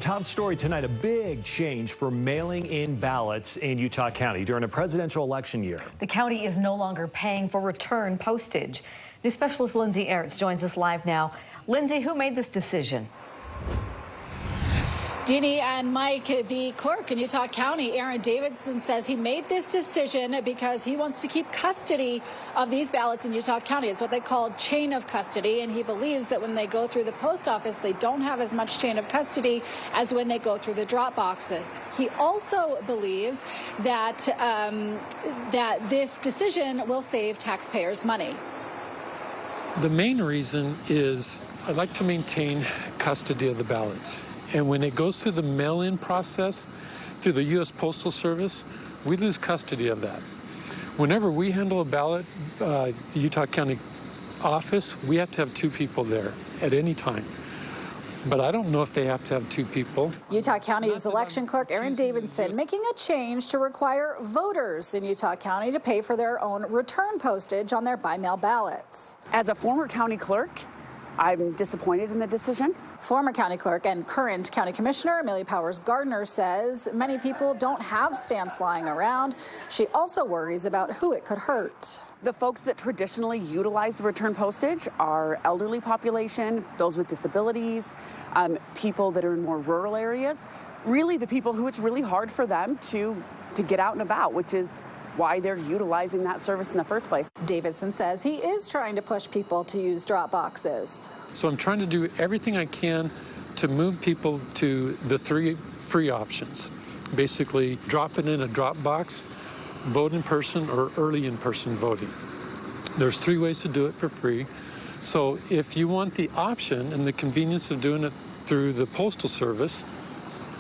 top story tonight, a big change for mailing in ballots in Utah County during a presidential election year. The county is no longer paying for return postage. News specialist Lindsay Ertz joins us live now. Lindsay, who made this decision? Jeannie and Mike, the clerk in Utah County, Aaron Davidson, says he made this decision because he wants to keep custody of these ballots in Utah County. It's what they call chain of custody, and he believes that when they go through the post office, they don't have as much chain of custody as when they go through the drop boxes. He also believes that that this decision will save taxpayers money. The main reason is I'd like to maintain custody of the ballots. And when it goes through the mail-in process, through the U.S. Postal Service, we lose custody of that. Whenever we handle a ballot, the Utah County office, we have to have 2 people there at any time. But I don't know if they have to have 2 people. Utah County's election clerk, Aaron Davidson, making a change to require voters in Utah County to pay for their own return postage on their by-mail ballots. As a former county clerk, I'm disappointed in the decision. Former county clerk and current county commissioner Amelia Powers Gardner says many people don't have stamps lying around. She also worries about who it could hurt. The folks that traditionally utilize the return postage are elderly population, those with disabilities, people that are in more rural areas, really the people who it's really hard for them to get out and about, which is why they're utilizing that service in the first place. Davidson says he is trying to push people to use drop boxes. So I'm trying to do everything I can to move people to the 3 free options. Basically, drop it in a drop box, vote in person, or early in-person voting. There's 3 ways to do it for free. So if you want the option and the convenience of doing it through the Postal Service,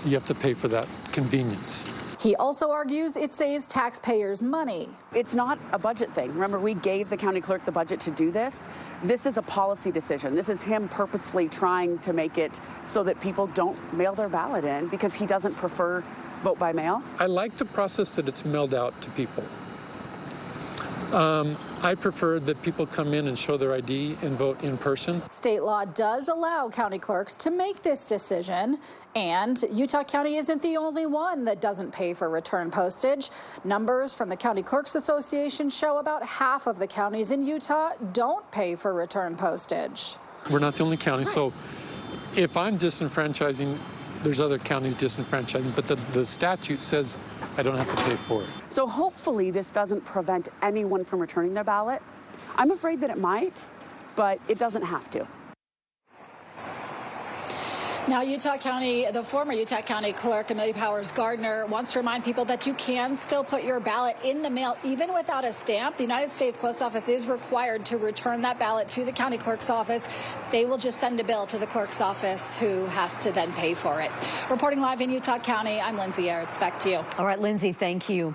you have to pay for that convenience. He also argues it saves taxpayers money. It's not a budget thing. Remember, we gave the county clerk the budget to do this. This is a policy decision. This is him purposefully trying to make it so that people don't mail their ballot in because he doesn't prefer vote by mail. I like the process that it's mailed out to people. I prefer that people come in and show their ID and vote in person. State law does allow county clerks to make this decision, and Utah County isn't the only one that doesn't pay for return postage. Numbers from the County Clerks Association show about half of the counties in Utah don't pay for return postage. We're not the only county, so if I'm disenfranchising, there's other counties disenfranchising, but the statute says I don't have to pay for it. So hopefully this doesn't prevent anyone from returning their ballot. I'm afraid that it might, but it doesn't have to. Now, the former Utah County clerk, Amelia Powers Gardner, wants to remind people that you can still put your ballot in the mail even without a stamp. The United States Post Office is required to return that ballot to the county clerk's office. They will just send a bill to the clerk's office, who has to then pay for it. Reporting live in Utah County, I'm Lindsay Ertz. Back to you. All right, Lindsay, thank you.